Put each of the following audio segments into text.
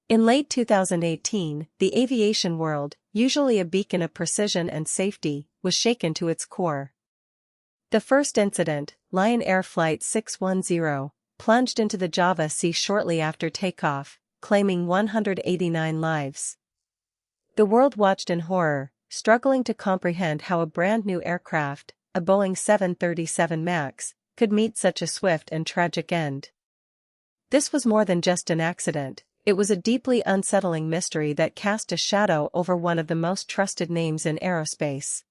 In late 2018, the aviation world, usually a beacon of precision and safety, was shaken to its core. The first incident, Lion Air Flight 610, plunged into the Java Sea shortly after takeoff, claiming 189 lives. The world watched in horror, struggling to comprehend how a brand-new aircraft, a Boeing 737 MAX, could meet such a swift and tragic end. This was more than just an accident, it was a deeply unsettling mystery that cast a shadow over one of the most trusted names in aerospace.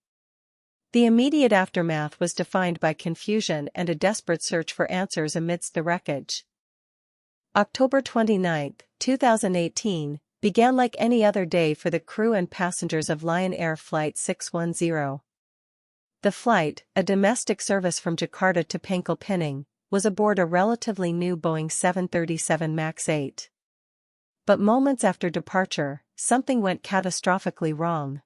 The immediate aftermath was defined by confusion and a desperate search for answers amidst the wreckage. October 29, 2018, began like any other day for the crew and passengers of Lion Air Flight 610. The flight, a domestic service from Jakarta to Pangkal Pinang, was aboard a relatively new Boeing 737 MAX 8. But moments after departure, something went catastrophically wrong.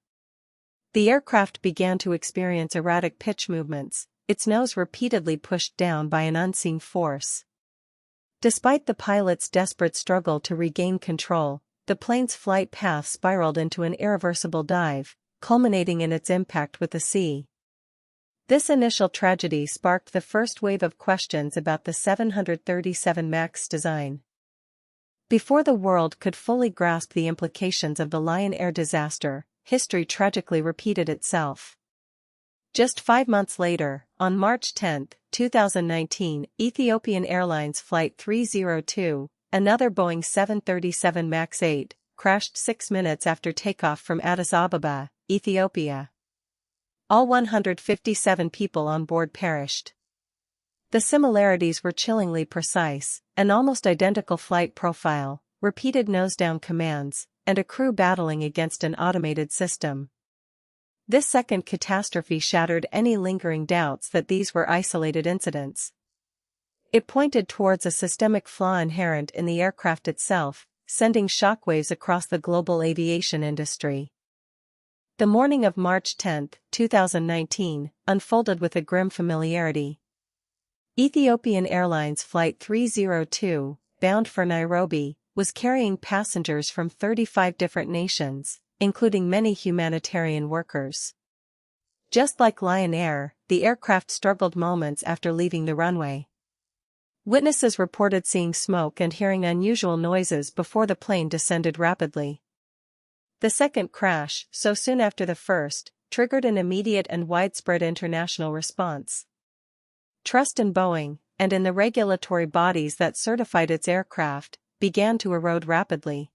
The aircraft began to experience erratic pitch movements, its nose repeatedly pushed down by an unseen force. Despite the pilot's desperate struggle to regain control, the plane's flight path spiraled into an irreversible dive, culminating in its impact with the sea. This initial tragedy sparked the first wave of questions about the 737 MAX design. Before the world could fully grasp the implications of the Lion Air disaster, history tragically repeated itself. Just 5 months later, on March 10, 2019, Ethiopian Airlines Flight 302, another Boeing 737 MAX 8, crashed 6 minutes after takeoff from Addis Ababa, Ethiopia. All 157 people on board perished. The similarities were chillingly precise, an almost identical flight profile, repeated nose-down commands, and a crew battling against an automated system. This second catastrophe shattered any lingering doubts that these were isolated incidents. It pointed towards a systemic flaw inherent in the aircraft itself, sending shockwaves across the global aviation industry. The morning of March 10, 2019, unfolded with a grim familiarity. Ethiopian Airlines Flight 302, bound for Nairobi, was carrying passengers from 35 different nations, including many humanitarian workers. Just like Lion Air, the aircraft struggled moments after leaving the runway. Witnesses reported seeing smoke and hearing unusual noises before the plane descended rapidly. The second crash, so soon after the first, triggered an immediate and widespread international response. Trust in Boeing, and in the regulatory bodies that certified its aircraft, began to erode rapidly.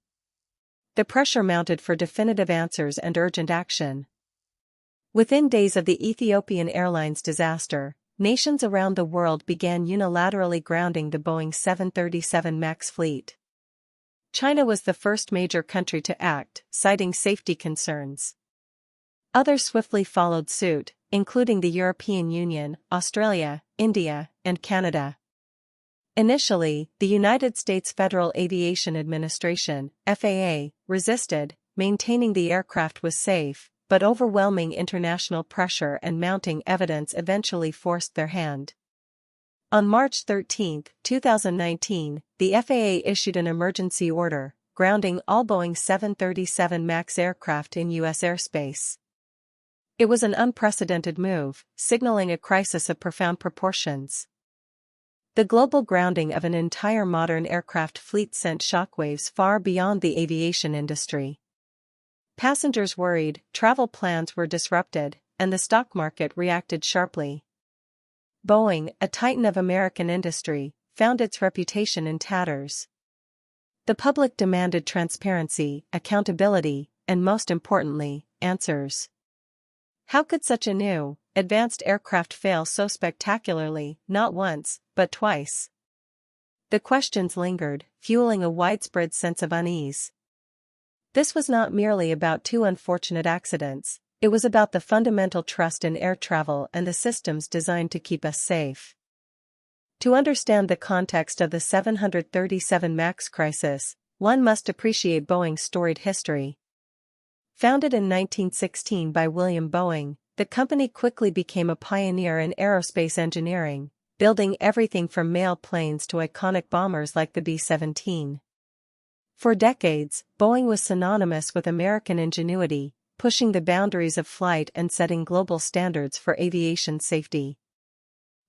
The pressure mounted for definitive answers and urgent action. Within days of the Ethiopian Airlines disaster, nations around the world began unilaterally grounding the Boeing 737 MAX fleet. China was the first major country to act, citing safety concerns. Others swiftly followed suit, including the European Union, Australia, India, and Canada. Initially, the United States Federal Aviation Administration, FAA, resisted, maintaining the aircraft was safe, but overwhelming international pressure and mounting evidence eventually forced their hand. On March 13, 2019, the FAA issued an emergency order, grounding all Boeing 737 MAX aircraft in U.S. airspace. It was an unprecedented move, signaling a crisis of profound proportions. The global grounding of an entire modern aircraft fleet sent shockwaves far beyond the aviation industry. Passengers worried, travel plans were disrupted, and the stock market reacted sharply. Boeing, a titan of American industry, found its reputation in tatters. The public demanded transparency, accountability, and most importantly, answers. How could such a new, advanced aircraft fail so spectacularly, not once, but twice? The questions lingered, fueling a widespread sense of unease. This was not merely about two unfortunate accidents, it was about the fundamental trust in air travel and the systems designed to keep us safe. To understand the context of the 737 MAX crisis, one must appreciate Boeing's storied history. Founded in 1916 by William Boeing, the company quickly became a pioneer in aerospace engineering, building everything from mail planes to iconic bombers like the B-17. For decades, Boeing was synonymous with American ingenuity, pushing the boundaries of flight and setting global standards for aviation safety.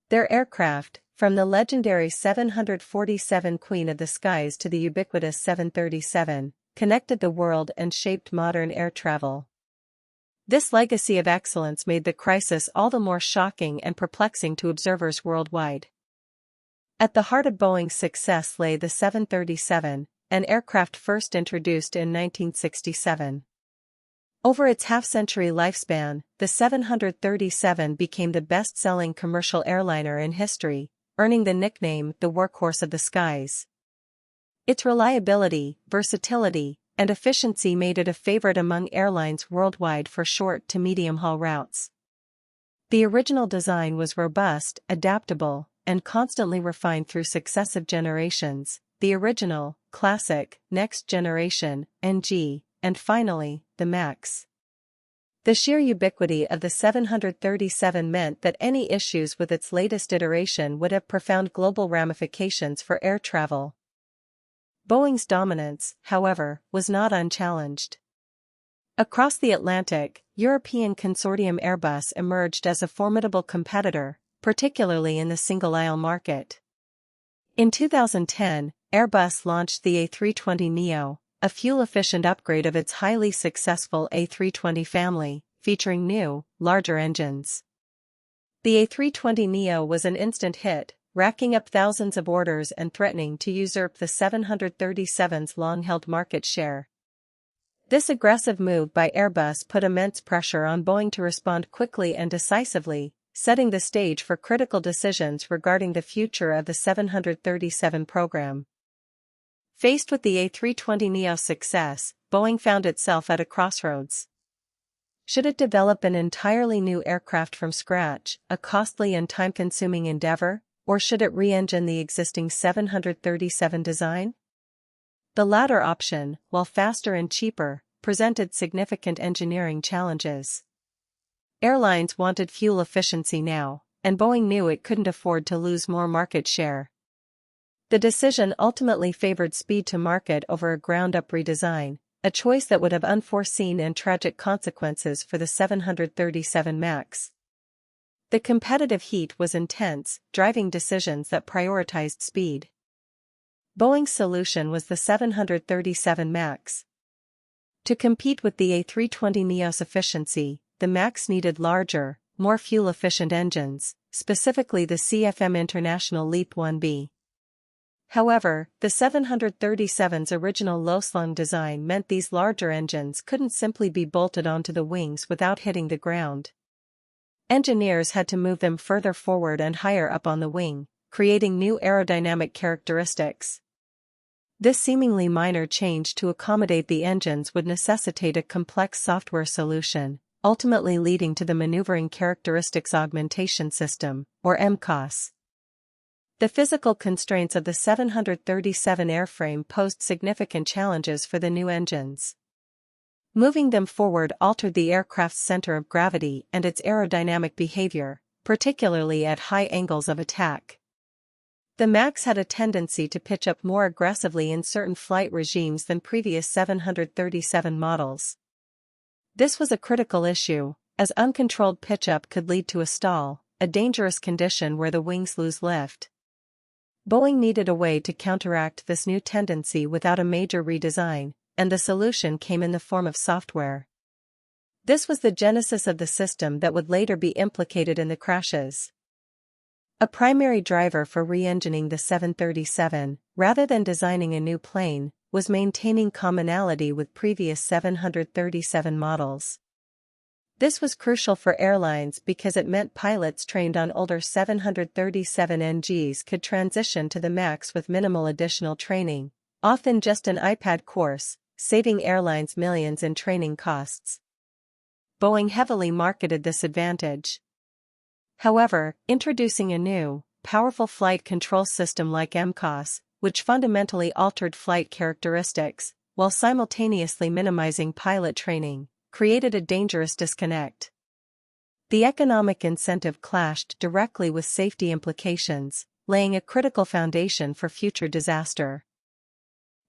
Their aircraft, from the legendary 747 Queen of the Skies to the ubiquitous 737, connected the world and shaped modern air travel. This legacy of excellence made the crisis all the more shocking and perplexing to observers worldwide. At the heart of Boeing's success lay the 737, an aircraft first introduced in 1967. Over its half-century lifespan, the 737 became the best-selling commercial airliner in history, earning the nickname the Workhorse of the Skies. Its reliability, versatility, and efficiency made it a favorite among airlines worldwide for short to medium-haul routes. The original design was robust, adaptable, and constantly refined through successive generations: the original, classic, next generation, NG, and finally, the MAX. The sheer ubiquity of the 737 meant that any issues with its latest iteration would have profound global ramifications for air travel. Boeing's dominance, however, was not unchallenged. Across the Atlantic, European consortium Airbus emerged as a formidable competitor, particularly in the single-aisle market. In 2010, Airbus launched the A320neo, a fuel-efficient upgrade of its highly successful A320 family, featuring new, larger engines. The A320neo was an instant hit, racking up thousands of orders and threatening to usurp the 737's long-held market share. This aggressive move by Airbus put immense pressure on Boeing to respond quickly and decisively, setting the stage for critical decisions regarding the future of the 737 program. Faced with the A320neo's success, Boeing found itself at a crossroads. Should it develop an entirely new aircraft from scratch, a costly and time-consuming endeavor, or should it re-engine the existing 737 design? The latter option, while faster and cheaper, presented significant engineering challenges. Airlines wanted fuel efficiency now, and Boeing knew it couldn't afford to lose more market share. The decision ultimately favored speed to market over a ground-up redesign, a choice that would have unforeseen and tragic consequences for the 737 MAX. The competitive heat was intense, driving decisions that prioritized speed. Boeing's solution was the 737 MAX. To compete with the A320neo's efficiency, the MAX needed larger, more fuel-efficient engines, specifically the CFM International LEAP 1B. However, the 737's original low-slung design meant these larger engines couldn't simply be bolted onto the wings without hitting the ground. Engineers had to move them further forward and higher up on the wing, creating new aerodynamic characteristics. This seemingly minor change to accommodate the engines would necessitate a complex software solution, ultimately leading to the Maneuvering Characteristics Augmentation System, or MCAS. The physical constraints of the 737 airframe posed significant challenges for the new engines. Moving them forward altered the aircraft's center of gravity and its aerodynamic behavior, particularly at high angles of attack. The MAX had a tendency to pitch up more aggressively in certain flight regimes than previous 737 models. This was a critical issue, as uncontrolled pitch-up could lead to a stall, a dangerous condition where the wings lose lift. Boeing needed a way to counteract this new tendency without a major redesign, and the solution came in the form of software. This was the genesis of the system that would later be implicated in the crashes. A primary driver for re-engineering the 737, rather than designing a new plane, was maintaining commonality with previous 737 models. This was crucial for airlines because it meant pilots trained on older 737 NGs could transition to the MAX with minimal additional training, often just an iPad course, saving airlines millions in training costs. Boeing heavily marketed this advantage. However, introducing a new, powerful flight control system like MCAS, which fundamentally altered flight characteristics, while simultaneously minimizing pilot training, created a dangerous disconnect. The economic incentive clashed directly with safety implications, laying a critical foundation for future disaster.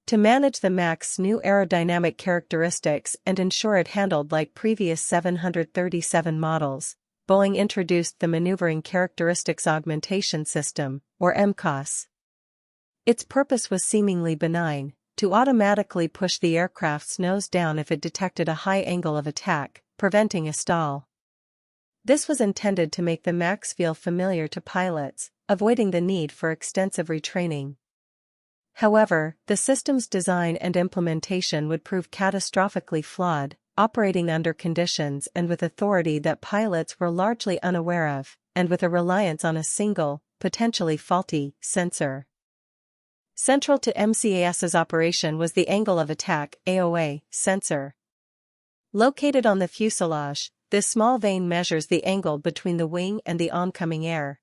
To manage the MAX's new aerodynamic characteristics and ensure it handled like previous 737 models, Boeing introduced the Maneuvering Characteristics Augmentation System, or MCAS. Its purpose was seemingly benign: to automatically push the aircraft's nose down if it detected a high angle of attack, preventing a stall. This was intended to make the MAX feel familiar to pilots, avoiding the need for extensive retraining. However, the system's design and implementation would prove catastrophically flawed, operating under conditions and with authority that pilots were largely unaware of, and with a reliance on a single, potentially faulty, sensor. Central to MCAS's operation was the angle of attack (AOA) sensor. Located on the fuselage, this small vane measures the angle between the wing and the oncoming air.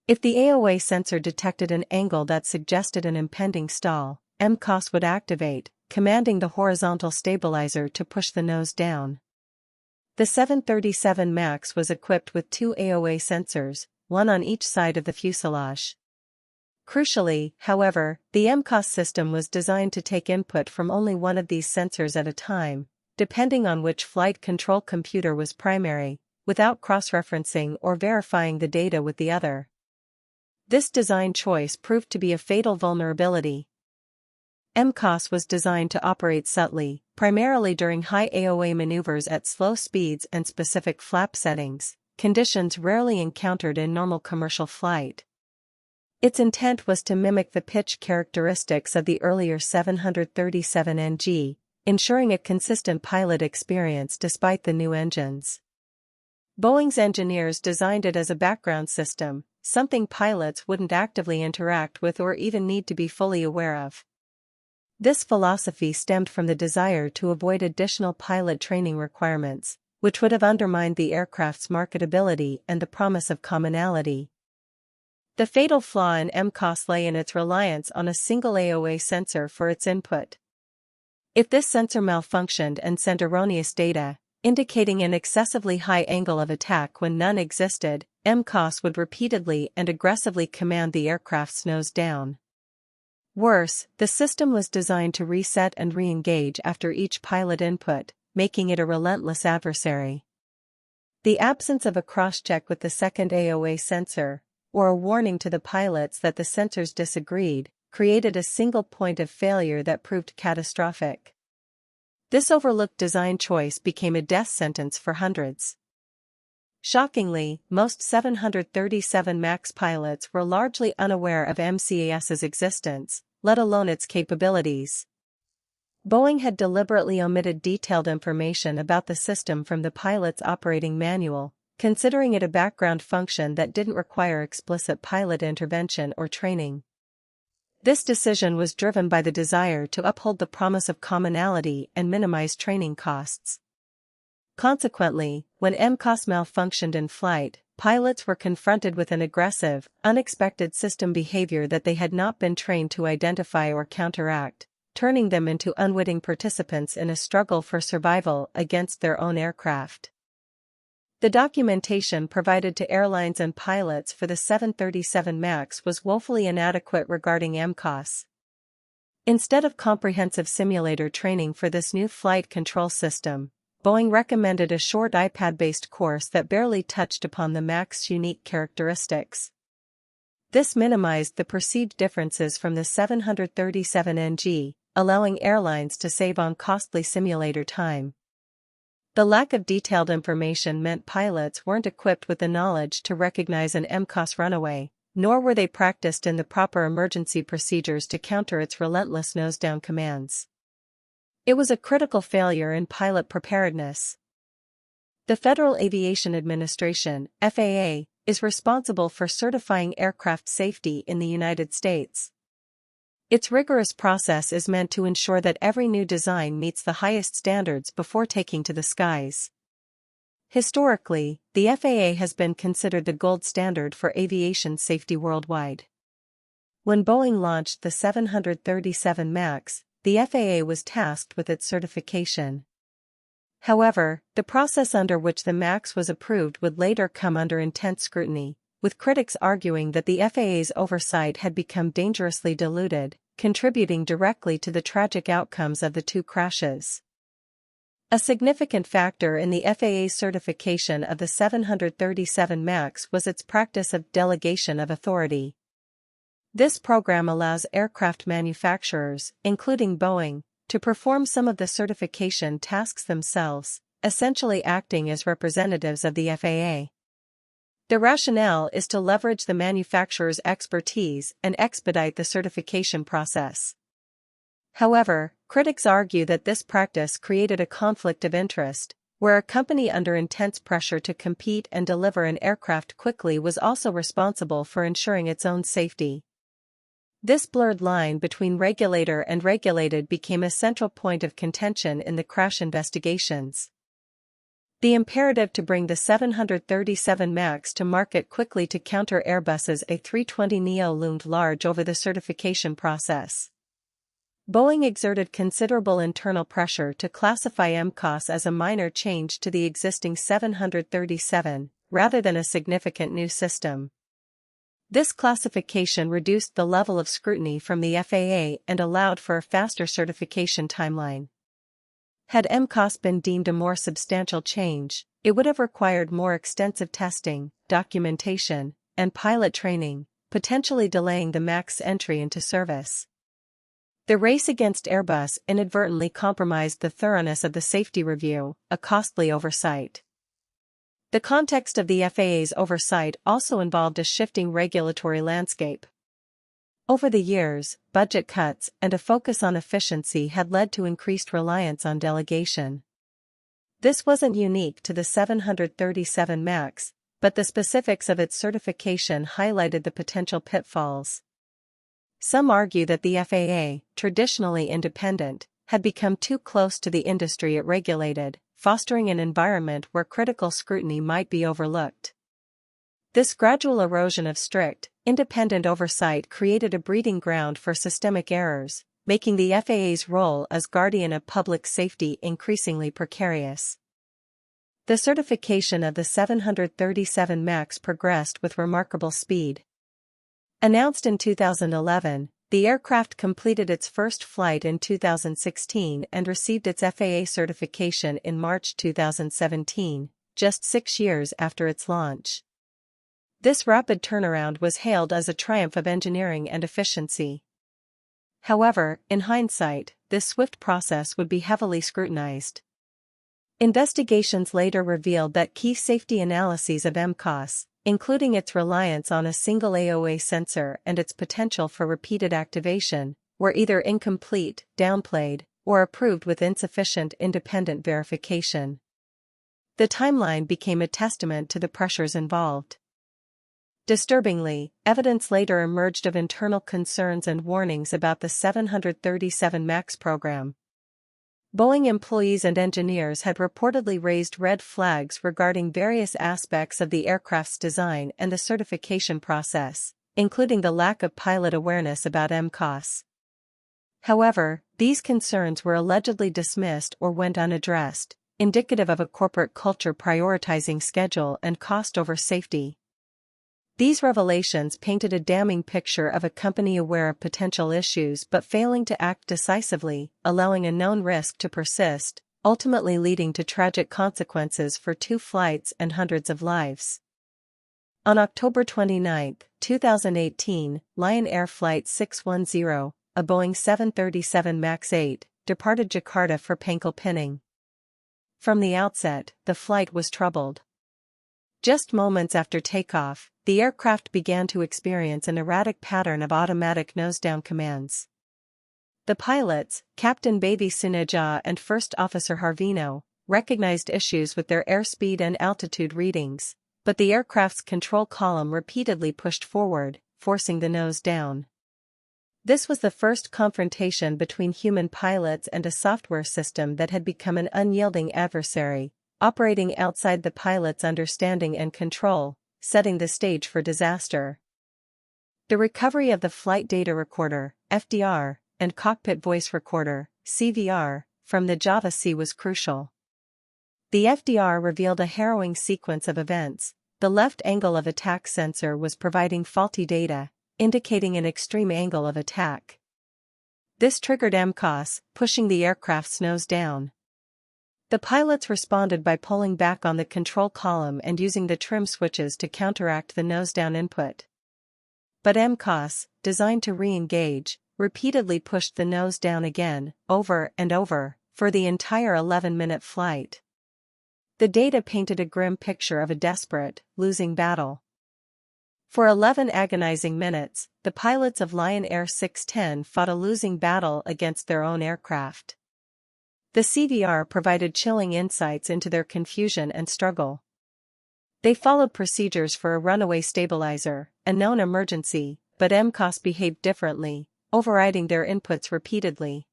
If the AOA sensor detected an angle that suggested an impending stall, MCAS would activate, commanding the horizontal stabilizer to push the nose down. The 737 MAX was equipped with 2 AOA sensors, one on each side of the fuselage. Crucially, however, the MCAS system was designed to take input from only one of these sensors at a time, depending on which flight control computer was primary, without cross-referencing or verifying the data with the other. This design choice proved to be a fatal vulnerability. MCAS was designed to operate subtly, primarily during high AOA maneuvers at slow speeds and specific flap settings, conditions rarely encountered in normal commercial flight. Its intent was to mimic the pitch characteristics of the earlier 737NG, ensuring a consistent pilot experience despite the new engines. Boeing's engineers designed it as a background system, something pilots wouldn't actively interact with or even need to be fully aware of. This philosophy stemmed from the desire to avoid additional pilot training requirements, which would have undermined the aircraft's marketability and the promise of commonality. The fatal flaw in MCAS lay in its reliance on a single AOA sensor for its input. If this sensor malfunctioned and sent erroneous data, indicating an excessively high angle of attack when none existed, MCAS would repeatedly and aggressively command the aircraft's nose down. Worse, the system was designed to reset and re-engage after each pilot input, making it a relentless adversary. The absence of a cross-check with the second AOA sensor, or a warning to the pilots that the sensors disagreed, created a single point of failure that proved catastrophic. This overlooked design choice became a death sentence for hundreds. Shockingly, most 737 MAX pilots were largely unaware of MCAS's existence, let alone its capabilities. Boeing had deliberately omitted detailed information about the system from the pilot's operating manual, considering it a background function that didn't require explicit pilot intervention or training. This decision was driven by the desire to uphold the promise of commonality and minimize training costs. Consequently, when MCAS malfunctioned in flight, pilots were confronted with an aggressive, unexpected system behavior that they had not been trained to identify or counteract, turning them into unwitting participants in a struggle for survival against their own aircraft. The documentation provided to airlines and pilots for the 737 MAX was woefully inadequate regarding MCAS. Instead of comprehensive simulator training for this new flight control system, Boeing recommended a short iPad-based course that barely touched upon the MAX's unique characteristics. This minimized the perceived differences from the 737NG, allowing airlines to save on costly simulator time. The lack of detailed information meant pilots weren't equipped with the knowledge to recognize an MCAS runaway, nor were they practiced in the proper emergency procedures to counter its relentless nose-down commands. It was a critical failure in pilot preparedness. The Federal Aviation Administration, FAA, is responsible for certifying aircraft safety in the United States. Its rigorous process is meant to ensure that every new design meets the highest standards before taking to the skies. Historically, the FAA has been considered the gold standard for aviation safety worldwide. When Boeing launched the 737 MAX, the FAA was tasked with its certification. However, the process under which the MAX was approved would later come under intense scrutiny, with critics arguing that the FAA's oversight had become dangerously diluted, contributing directly to the tragic outcomes of the two crashes. A significant factor in the FAA's certification of the 737 MAX was its practice of delegation of authority. This program allows aircraft manufacturers, including Boeing, to perform some of the certification tasks themselves, essentially acting as representatives of the FAA. The rationale is to leverage the manufacturer's expertise and expedite the certification process. However, critics argue that this practice created a conflict of interest, where a company under intense pressure to compete and deliver an aircraft quickly was also responsible for ensuring its own safety. This blurred line between regulator and regulated became a central point of contention in the crash investigations. The imperative to bring the 737 MAX to market quickly to counter Airbus's A320neo loomed large over the certification process. Boeing exerted considerable internal pressure to classify MCAS as a minor change to the existing 737, rather than a significant new system. This classification reduced the level of scrutiny from the FAA and allowed for a faster certification timeline. Had MCAS been deemed a more substantial change, it would have required more extensive testing, documentation, and pilot training, potentially delaying the MAX entry into service. The race against Airbus inadvertently compromised the thoroughness of the safety review, a costly oversight. The context of the FAA's oversight also involved a shifting regulatory landscape. Over the years, budget cuts and a focus on efficiency had led to increased reliance on delegation. This wasn't unique to the 737 MAX, but the specifics of its certification highlighted the potential pitfalls. Some argue that the FAA, traditionally independent, had become too close to the industry it regulated, fostering an environment where critical scrutiny might be overlooked. This gradual erosion of strict, independent oversight created a breeding ground for systemic errors, making the FAA's role as guardian of public safety increasingly precarious. The certification of the 737 MAX progressed with remarkable speed. Announced in 2011, the aircraft completed its first flight in 2016 and received its FAA certification in March 2017, just 6 years after its launch. This rapid turnaround was hailed as a triumph of engineering and efficiency. However, in hindsight, this swift process would be heavily scrutinized. Investigations later revealed that key safety analyses of MCAS, including its reliance on a single AOA sensor and its potential for repeated activation, were either incomplete, downplayed, or approved with insufficient independent verification. The timeline became a testament to the pressures involved. Disturbingly, evidence later emerged of internal concerns and warnings about the 737 MAX program. Boeing employees and engineers had reportedly raised red flags regarding various aspects of the aircraft's design and the certification process, including the lack of pilot awareness about MCAS. However, these concerns were allegedly dismissed or went unaddressed, indicative of a corporate culture prioritizing schedule and cost over safety. These revelations painted a damning picture of a company aware of potential issues but failing to act decisively, allowing a known risk to persist, ultimately leading to tragic consequences for 2 flights and hundreds of lives. On October 29, 2018, Lion Air Flight 610, a Boeing 737 MAX 8, departed Jakarta for Pankil Pinang. From the outset, the flight was troubled. Just moments after takeoff, the aircraft began to experience an erratic pattern of automatic nose-down commands. The pilots, Captain Baby Sineja and First Officer Harvino, recognized issues with their airspeed and altitude readings, but the aircraft's control column repeatedly pushed forward, forcing the nose down. This was the first confrontation between human pilots and a software system that had become an unyielding adversary, operating outside the pilot's understanding and control, setting the stage for disaster. The recovery of the flight data recorder, FDR, and cockpit voice recorder, CVR, from the Java Sea was crucial. The FDR revealed a harrowing sequence of events. The left angle of attack sensor was providing faulty data, indicating an extreme angle of attack. This triggered MCAS, pushing the aircraft's nose down. The pilots responded by pulling back on the control column and using the trim switches to counteract the nose-down input. But MCAS, designed to re-engage, repeatedly pushed the nose down again, over and over, for the entire 11-minute flight. The data painted a grim picture of a desperate, losing battle. For 11 agonizing minutes, the pilots of Lion Air 610 fought a losing battle against their own aircraft. The CVR provided chilling insights into their confusion and struggle. They followed procedures for a runaway stabilizer, a known emergency, but MCAS behaved differently, overriding their inputs repeatedly.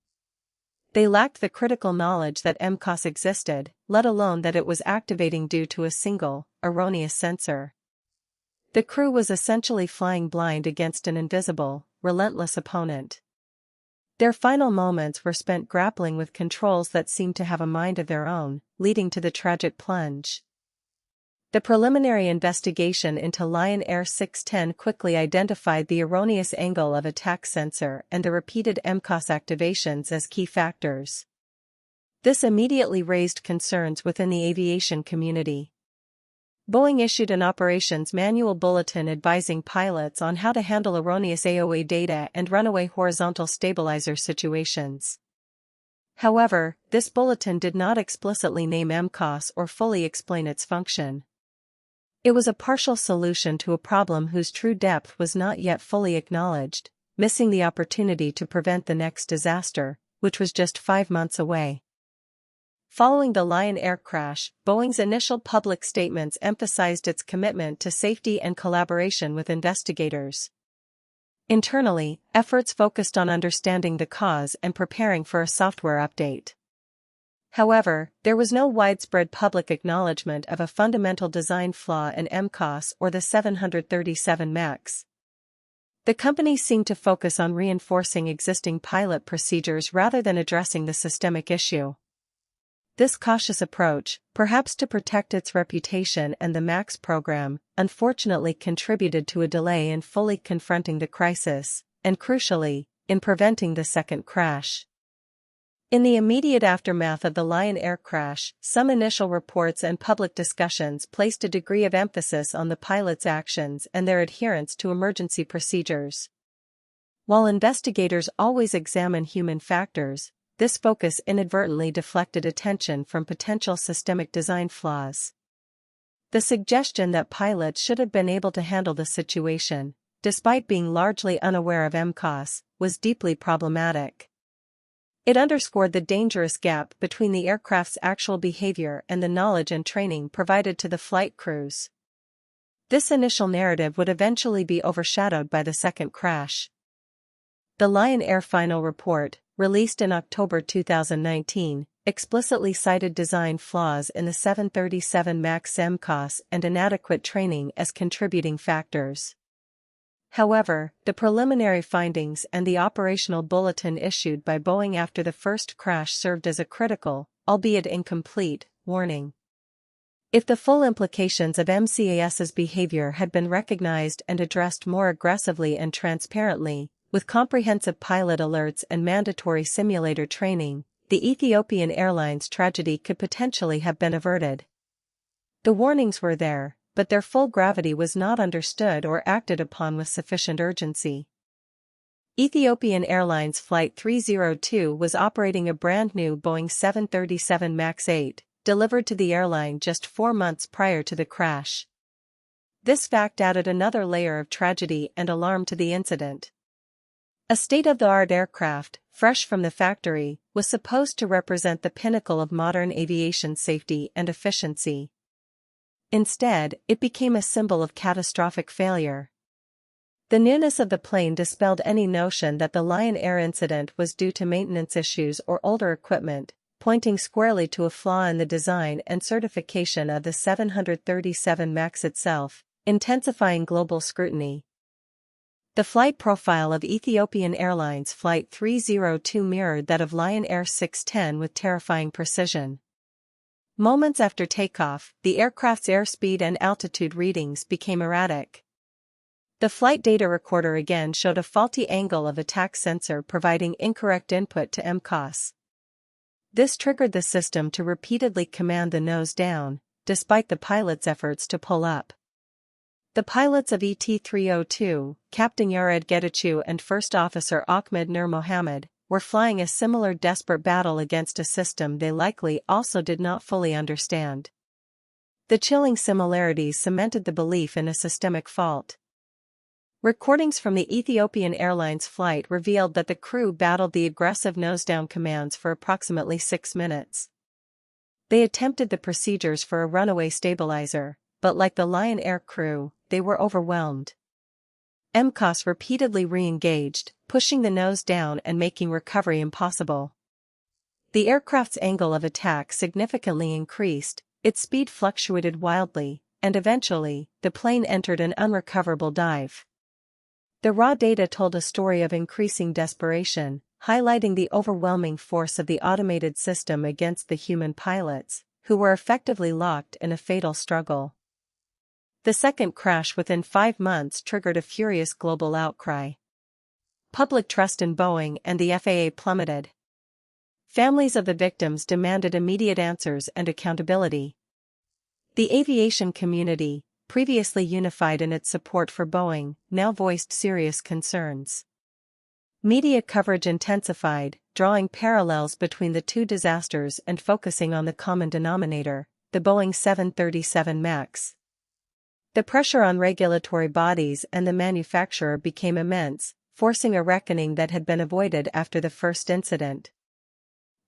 They lacked the critical knowledge that MCAS existed, let alone that it was activating due to a single, erroneous sensor. The crew was essentially flying blind against an invisible, relentless opponent. Their final moments were spent grappling with controls that seemed to have a mind of their own, leading to the tragic plunge. The preliminary investigation into Lion Air 610 quickly identified the erroneous angle of attack sensor and the repeated MCAS activations as key factors. This immediately raised concerns within the aviation community. Boeing issued an operations manual bulletin advising pilots on how to handle erroneous AOA data and runaway horizontal stabilizer situations. However, this bulletin did not explicitly name MCAS or fully explain its function. It was a partial solution to a problem whose true depth was not yet fully acknowledged, missing the opportunity to prevent the next disaster, which was just 5 months away. Following the Lion Air crash, Boeing's initial public statements emphasized its commitment to safety and collaboration with investigators. Internally, efforts focused on understanding the cause and preparing for a software update. However, there was no widespread public acknowledgement of a fundamental design flaw in MCAS or the 737 MAX. The company seemed to focus on reinforcing existing pilot procedures rather than addressing the systemic issue. This cautious approach, perhaps to protect its reputation and the MAX program, unfortunately contributed to a delay in fully confronting the crisis, and crucially, in preventing the second crash. In the immediate aftermath of the Lion Air crash, some initial reports and public discussions placed a degree of emphasis on the pilots' actions and their adherence to emergency procedures. While investigators always examine human factors, this focus inadvertently deflected attention from potential systemic design flaws. The suggestion that pilots should have been able to handle the situation, despite being largely unaware of MCAS, was deeply problematic. It underscored the dangerous gap between the aircraft's actual behavior and the knowledge and training provided to the flight crews. This initial narrative would eventually be overshadowed by the second crash. The Lion Air final report, released in October 2019, explicitly cited design flaws in the 737 MAX MCAS and inadequate training as contributing factors. However, the preliminary findings and the operational bulletin issued by Boeing after the first crash served as a critical, albeit incomplete, warning. If the full implications of MCAS's behavior had been recognized and addressed more aggressively and transparently, with comprehensive pilot alerts and mandatory simulator training, the Ethiopian Airlines tragedy could potentially have been averted. The warnings were there, but their full gravity was not understood or acted upon with sufficient urgency. Ethiopian Airlines Flight 302 was operating a brand-new Boeing 737 MAX 8, delivered to the airline just 4 months prior to the crash. This fact added another layer of tragedy and alarm to the incident. A state-of-the-art aircraft, fresh from the factory, was supposed to represent the pinnacle of modern aviation safety and efficiency. Instead, it became a symbol of catastrophic failure. The newness of the plane dispelled any notion that the Lion Air incident was due to maintenance issues or older equipment, pointing squarely to a flaw in the design and certification of the 737 MAX itself, intensifying global scrutiny. The flight profile of Ethiopian Airlines Flight 302 mirrored that of Lion Air 610 with terrifying precision. Moments after takeoff, the aircraft's airspeed and altitude readings became erratic. The flight data recorder again showed a faulty angle of attack sensor providing incorrect input to MCAS. This triggered the system to repeatedly command the nose down, despite the pilot's efforts to pull up. The pilots of ET-302, Captain Yared Getachew and First Officer Ahmed Nur Mohammed, were flying a similar desperate battle against a system they likely also did not fully understand. The chilling similarities cemented the belief in a systemic fault. Recordings from the Ethiopian Airlines flight revealed that the crew battled the aggressive nose-down commands for approximately 6 minutes. They attempted the procedures for a runaway stabilizer, but like the Lion Air crew, they were overwhelmed. MCAS repeatedly re-engaged, pushing the nose down and making recovery impossible. The aircraft's angle of attack significantly increased, its speed fluctuated wildly, and eventually, the plane entered an unrecoverable dive. The raw data told a story of increasing desperation, highlighting the overwhelming force of the automated system against the human pilots, who were effectively locked in a fatal struggle. The second crash within 5 months triggered a furious global outcry. Public trust in Boeing and the FAA plummeted. Families of the victims demanded immediate answers and accountability. The aviation community, previously unified in its support for Boeing, now voiced serious concerns. Media coverage intensified, drawing parallels between the two disasters and focusing on the common denominator, the Boeing 737 MAX. The pressure on regulatory bodies and the manufacturer became immense, forcing a reckoning that had been avoided after the first incident.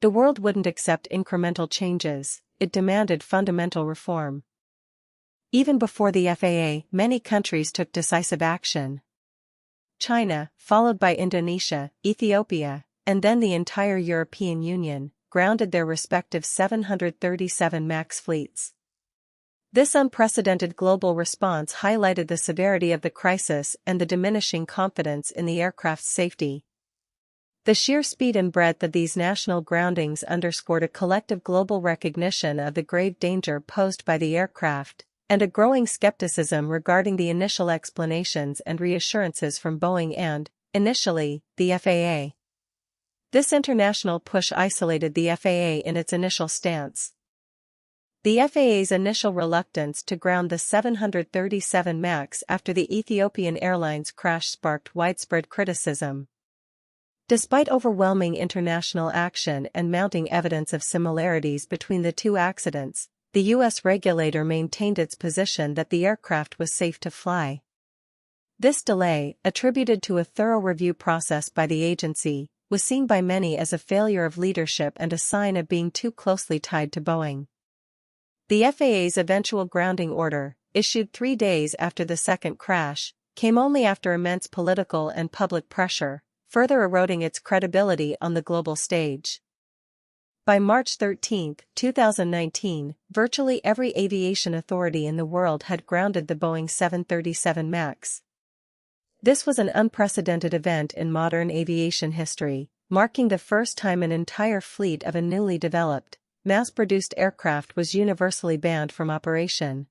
The world wouldn't accept incremental changes, it demanded fundamental reform. Even before the FAA, many countries took decisive action. China, followed by Indonesia, Ethiopia, and then the entire European Union, grounded their respective 737 MAX fleets. This unprecedented global response highlighted the severity of the crisis and the diminishing confidence in the aircraft's safety. The sheer speed and breadth of these national groundings underscored a collective global recognition of the grave danger posed by the aircraft, and a growing skepticism regarding the initial explanations and reassurances from Boeing and, initially, the FAA. This international push isolated the FAA in its initial stance. The FAA's initial reluctance to ground the 737 MAX after the Ethiopian Airlines crash sparked widespread criticism. Despite overwhelming international action and mounting evidence of similarities between the two accidents, the U.S. regulator maintained its position that the aircraft was safe to fly. This delay, attributed to a thorough review process by the agency, was seen by many as a failure of leadership and a sign of being too closely tied to Boeing. The FAA's eventual grounding order, issued 3 days after the second crash, came only after immense political and public pressure, further eroding its credibility on the global stage. By March 13, 2019, virtually every aviation authority in the world had grounded the Boeing 737 MAX. This was an unprecedented event in modern aviation history, marking the first time an entire fleet of a newly developed, mass-produced aircraft was universally banned from operation.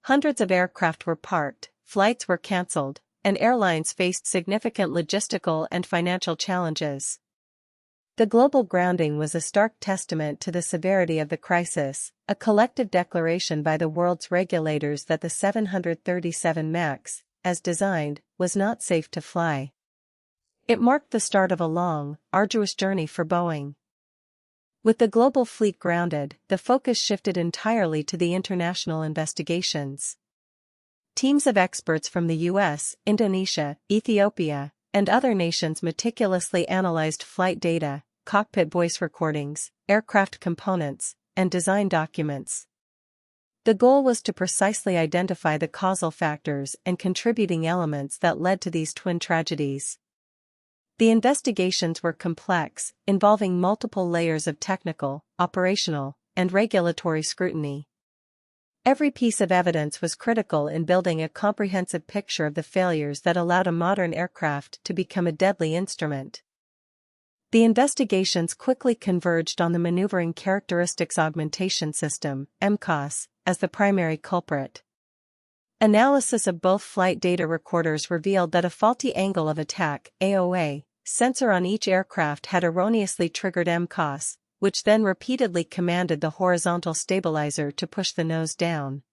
Hundreds of aircraft were parked, flights were cancelled, and airlines faced significant logistical and financial challenges. The global grounding was a stark testament to the severity of the crisis, a collective declaration by the world's regulators that the 737 MAX, as designed, was not safe to fly. It marked the start of a long, arduous journey for Boeing. With the global fleet grounded, the focus shifted entirely to the international investigations. Teams of experts from the US, Indonesia, Ethiopia, and other nations meticulously analyzed flight data, cockpit voice recordings, aircraft components, and design documents. The goal was to precisely identify the causal factors and contributing elements that led to these twin tragedies. The investigations were complex, involving multiple layers of technical, operational, and regulatory scrutiny. Every piece of evidence was critical in building a comprehensive picture of the failures that allowed a modern aircraft to become a deadly instrument. The investigations quickly converged on the Maneuvering Characteristics Augmentation System, MCAS, as the primary culprit. Analysis of both flight data recorders revealed that a faulty angle of attack (AOA) sensor on each aircraft had erroneously triggered MCAS, which then repeatedly commanded the horizontal stabilizer to push the nose down.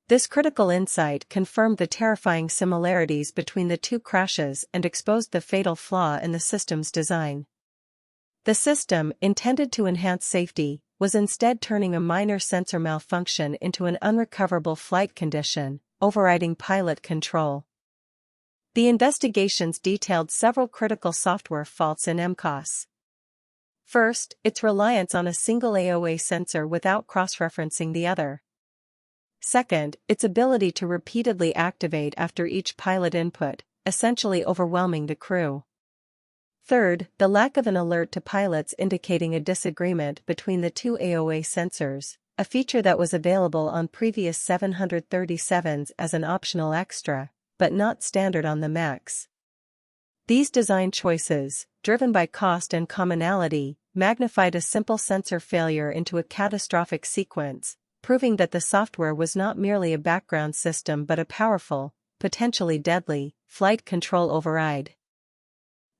This critical insight confirmed the terrifying similarities between the two crashes and exposed the fatal flaw in the system's design. The system, intended to enhance safety, was instead turning a minor sensor malfunction into an unrecoverable flight condition, overriding pilot control. The investigations detailed several critical software faults in MCAS. First, its reliance on a single AOA sensor without cross-referencing the other. Second, its ability to repeatedly activate after each pilot input, essentially overwhelming the crew. Third, the lack of an alert to pilots indicating a disagreement between the two AOA sensors, a feature that was available on previous 737s as an optional extra, but not standard on the MAX. These design choices, driven by cost and commonality, magnified a simple sensor failure into a catastrophic sequence, proving that the software was not merely a background system but a powerful, potentially deadly, flight control override.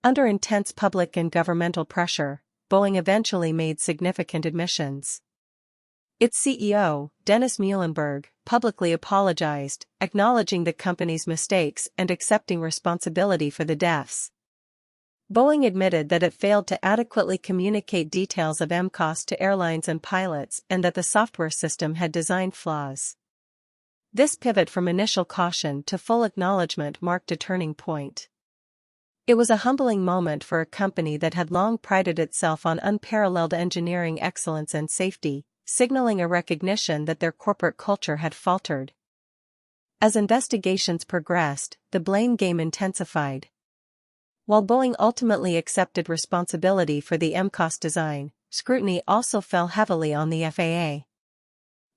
Under intense public and governmental pressure, Boeing eventually made significant admissions. Its CEO, Dennis Muilenburg, publicly apologized, acknowledging the company's mistakes and accepting responsibility for the deaths. Boeing admitted that it failed to adequately communicate details of MCAS to airlines and pilots and that the software system had design flaws. This pivot from initial caution to full acknowledgement marked a turning point. It was a humbling moment for a company that had long prided itself on unparalleled engineering excellence and safety, signaling a recognition that their corporate culture had faltered. As investigations progressed, the blame game intensified. While Boeing ultimately accepted responsibility for the MCAS design, scrutiny also fell heavily on the FAA.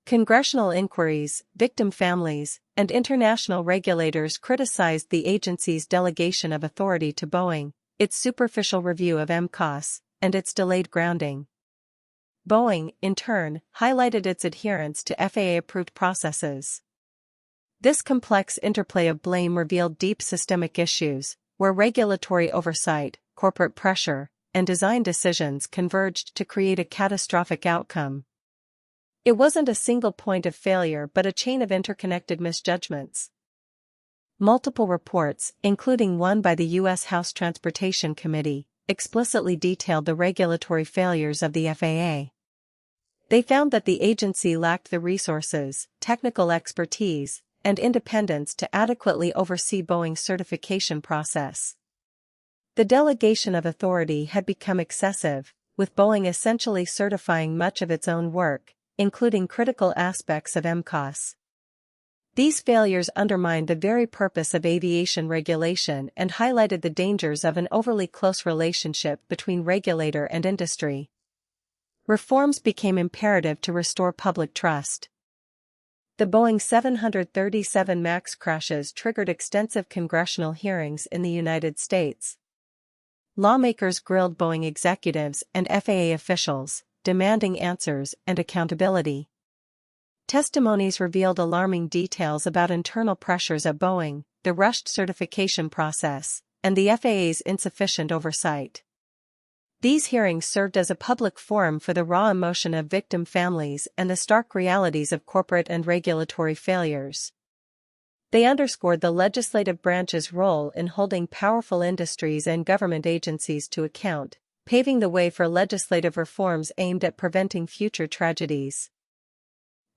Congressional inquiries, victim families, and international regulators criticized the agency's delegation of authority to Boeing, its superficial review of MCAS, and its delayed grounding. Boeing, in turn, highlighted its adherence to FAA-approved processes. This complex interplay of blame revealed deep systemic issues, where regulatory oversight, corporate pressure, and design decisions converged to create a catastrophic outcome. It wasn't a single point of failure but a chain of interconnected misjudgments. Multiple reports, including one by the U.S. House Transportation Committee, explicitly detailed the regulatory failures of the FAA. They found that the agency lacked the resources, technical expertise, and independence to adequately oversee Boeing's certification process. The delegation of authority had become excessive, with Boeing essentially certifying much of its own work, including critical aspects of MCAS. These failures undermined the very purpose of aviation regulation and highlighted the dangers of an overly close relationship between regulator and industry. Reforms became imperative to restore public trust. The Boeing 737 MAX crashes triggered extensive congressional hearings in the United States. Lawmakers grilled Boeing executives and FAA officials, demanding answers and accountability. Testimonies revealed alarming details about internal pressures at Boeing, the rushed certification process, and the FAA's insufficient oversight. These hearings served as a public forum for the raw emotion of victim families and the stark realities of corporate and regulatory failures. They underscored the legislative branch's role in holding powerful industries and government agencies to account, paving the way for legislative reforms aimed at preventing future tragedies.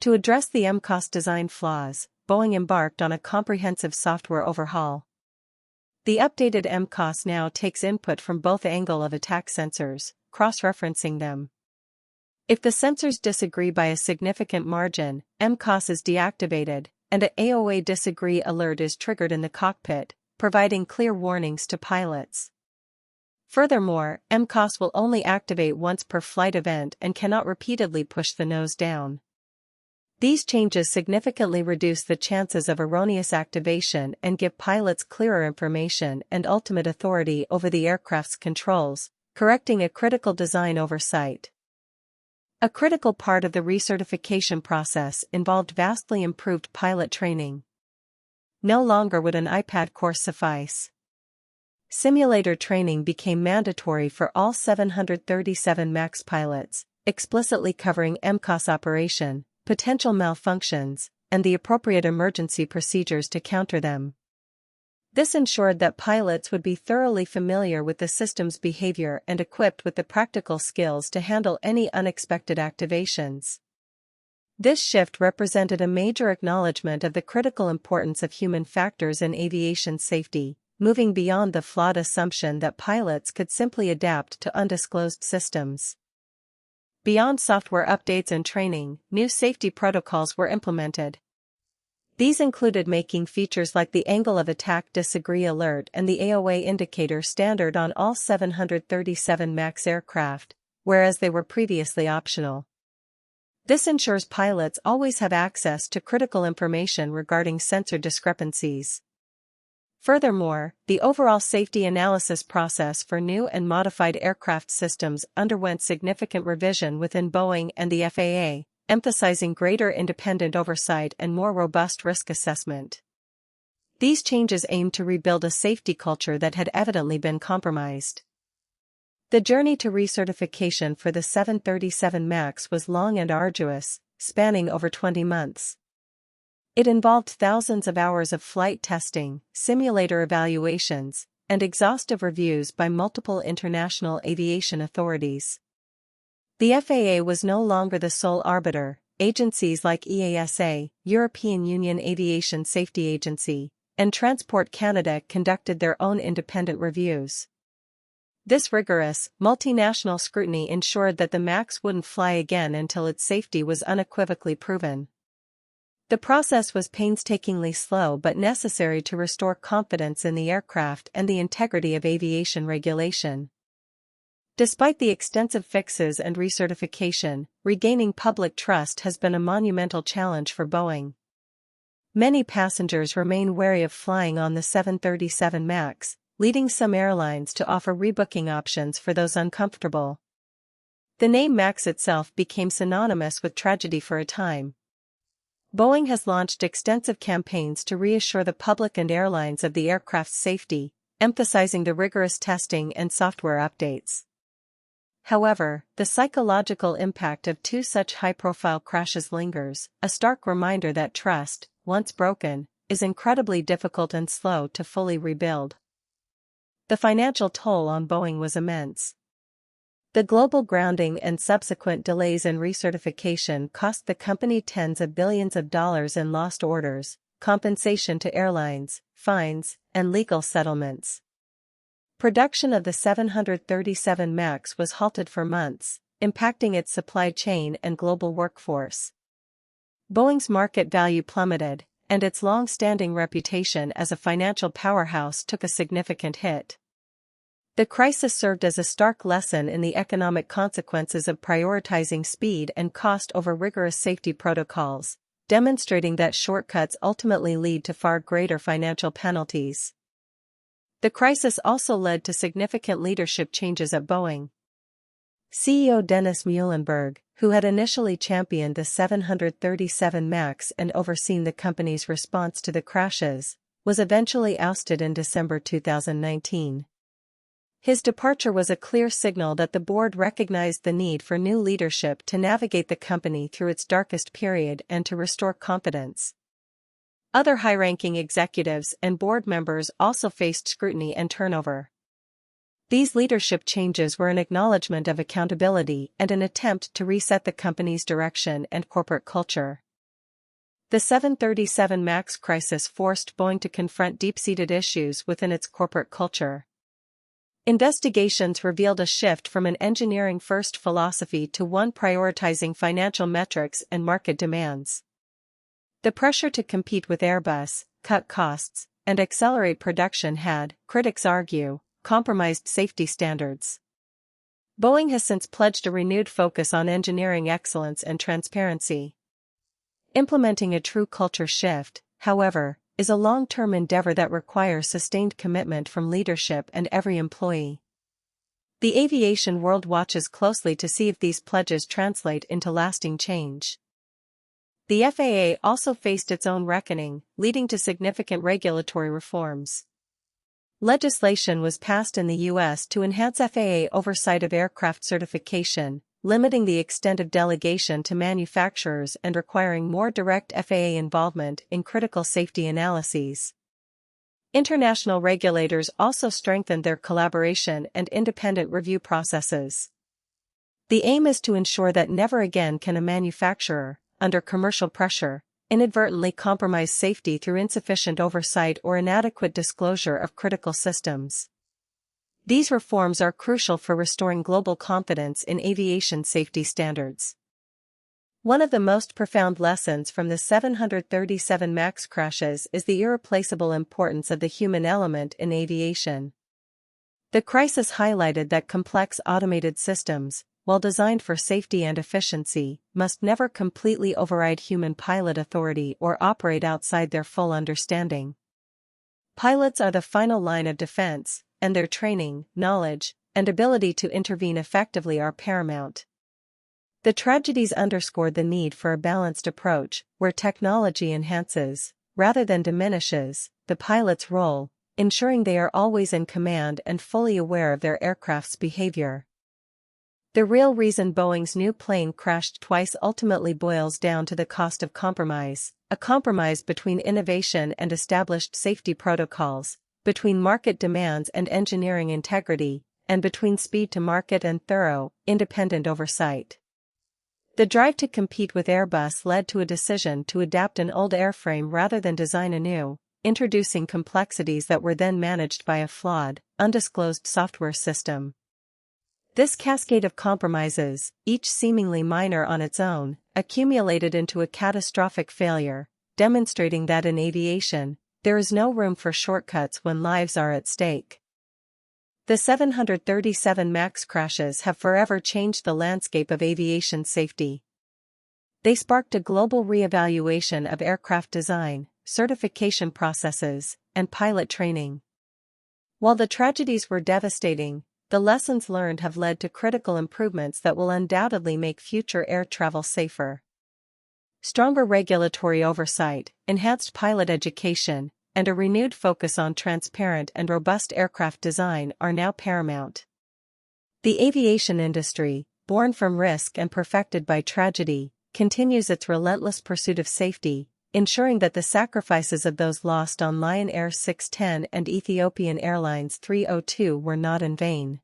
To address the MCAS design flaws, Boeing embarked on a comprehensive software overhaul. The updated MCAS now takes input from both angle of attack sensors, cross-referencing them. If the sensors disagree by a significant margin, MCAS is deactivated, and an AOA disagree alert is triggered in the cockpit, providing clear warnings to pilots. Furthermore, MCAS will only activate once per flight event and cannot repeatedly push the nose down. These changes significantly reduce the chances of erroneous activation and give pilots clearer information and ultimate authority over the aircraft's controls, correcting a critical design oversight. A critical part of the recertification process involved vastly improved pilot training. no longer would an iPad course suffice. Simulator training became mandatory for all 737 MAX pilots, explicitly covering MCAS operation, potential malfunctions, and the appropriate emergency procedures to counter them. This ensured that pilots would be thoroughly familiar with the system's behavior and equipped with the practical skills to handle any unexpected activations. This shift represented a major acknowledgement of the critical importance of human factors in aviation safety, moving beyond the flawed assumption that pilots could simply adapt to undisclosed systems. Beyond software updates and training, new safety protocols were implemented. These included making features like the angle of attack disagree alert and the AOA indicator standard on all 737 MAX aircraft, whereas they were previously optional. This ensures pilots always have access to critical information regarding sensor discrepancies. Furthermore, the overall safety analysis process for new and modified aircraft systems underwent significant revision within Boeing and the FAA, emphasizing greater independent oversight and more robust risk assessment. These changes aimed to rebuild a safety culture that had evidently been compromised. The journey to recertification for the 737 MAX was long and arduous, spanning over 20 months. It involved thousands of hours of flight testing, simulator evaluations, and exhaustive reviews by multiple international aviation authorities. The FAA was no longer the sole arbiter. Agencies like EASA, European Union Aviation Safety Agency, and Transport Canada conducted their own independent reviews. This rigorous, multinational scrutiny ensured that the MAX wouldn't fly again until its safety was unequivocally proven. The process was painstakingly slow but necessary to restore confidence in the aircraft and the integrity of aviation regulation. Despite the extensive fixes and recertification, regaining public trust has been a monumental challenge for Boeing. Many passengers remain wary of flying on the 737 MAX, leading some airlines to offer rebooking options for those uncomfortable. The name MAX itself became synonymous with tragedy for a time. Boeing has launched extensive campaigns to reassure the public and airlines of the aircraft's safety, emphasizing the rigorous testing and software updates. However, the psychological impact of two such high-profile crashes lingers, a stark reminder that trust, once broken, is incredibly difficult and slow to fully rebuild. The financial toll on Boeing was immense. The global grounding and subsequent delays in recertification cost the company tens of billions of dollars in lost orders, compensation to airlines, fines, and legal settlements. Production of the 737 MAX was halted for months, impacting its supply chain and global workforce. Boeing's market value plummeted, and its long-standing reputation as a financial powerhouse took a significant hit. The crisis served as a stark lesson in the economic consequences of prioritizing speed and cost over rigorous safety protocols, demonstrating that shortcuts ultimately lead to far greater financial penalties. The crisis also led to significant leadership changes at Boeing. CEO Dennis Muilenburg, who had initially championed the 737 MAX and overseen the company's response to the crashes, was eventually ousted in December 2019. His departure was a clear signal that the board recognized the need for new leadership to navigate the company through its darkest period and to restore confidence. Other high-ranking executives and board members also faced scrutiny and turnover. These leadership changes were an acknowledgement of accountability and an attempt to reset the company's direction and corporate culture. The 737 MAX crisis forced Boeing to confront deep-seated issues within its corporate culture. Investigations revealed a shift from an engineering-first philosophy to one prioritizing financial metrics and market demands. The pressure to compete with Airbus, cut costs, and accelerate production had, critics argue, compromised safety standards. Boeing has since pledged a renewed focus on engineering excellence and transparency. Implementing a true culture shift, however, is a long-term endeavor that requires sustained commitment from leadership and every employee. The aviation world watches closely to see if these pledges translate into lasting change. The FAA also faced its own reckoning, leading to significant regulatory reforms. Legislation was passed in the U.S. to enhance FAA oversight of aircraft certification, limiting the extent of delegation to manufacturers and requiring more direct FAA involvement in critical safety analyses. International regulators also strengthened their collaboration and independent review processes. The aim is to ensure that never again can a manufacturer, under commercial pressure, inadvertently compromise safety through insufficient oversight or inadequate disclosure of critical systems. These reforms are crucial for restoring global confidence in aviation safety standards. One of the most profound lessons from the 737 MAX crashes is the irreplaceable importance of the human element in aviation. The crisis highlighted that complex automated systems, while designed for safety and efficiency, must never completely override human pilot authority or operate outside their full understanding. Pilots are the final line of defense, and their training, knowledge, and ability to intervene effectively are paramount. The tragedies underscored the need for a balanced approach, where technology enhances, rather than diminishes, the pilot's role, ensuring they are always in command and fully aware of their aircraft's behavior. The real reason Boeing's new plane crashed twice ultimately boils down to the cost of compromise, a compromise between innovation and established safety protocols, between market demands and engineering integrity, and between speed to market and thorough, independent oversight. The drive to compete with Airbus led to a decision to adapt an old airframe rather than design a new, introducing complexities that were then managed by a flawed, undisclosed software system. This cascade of compromises, each seemingly minor on its own, accumulated into a catastrophic failure, demonstrating that in aviation, there is no room for shortcuts when lives are at stake. The 737 MAX crashes have forever changed the landscape of aviation safety. They sparked a global reevaluation of aircraft design, certification processes, and pilot training. While the tragedies were devastating, the lessons learned have led to critical improvements that will undoubtedly make future air travel safer. Stronger regulatory oversight, enhanced pilot education, and a renewed focus on transparent and robust aircraft design are now paramount. The aviation industry, born from risk and perfected by tragedy, continues its relentless pursuit of safety, ensuring that the sacrifices of those lost on Lion Air 610 and Ethiopian Airlines 302 were not in vain.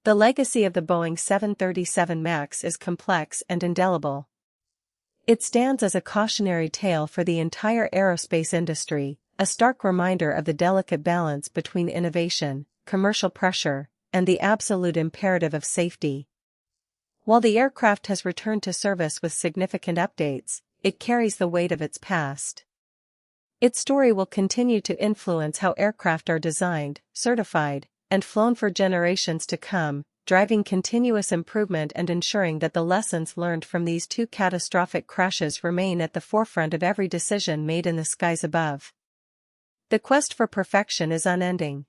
The legacy of the Boeing 737 MAX is complex and indelible. It stands as a cautionary tale for the entire aerospace industry, a stark reminder of the delicate balance between innovation, commercial pressure, and the absolute imperative of safety. While the aircraft has returned to service with significant updates, it carries the weight of its past. Its story will continue to influence how aircraft are designed, certified, and flown for generations to come, driving continuous improvement and ensuring that the lessons learned from these two catastrophic crashes remain at the forefront of every decision made in the skies above. The quest for perfection is unending.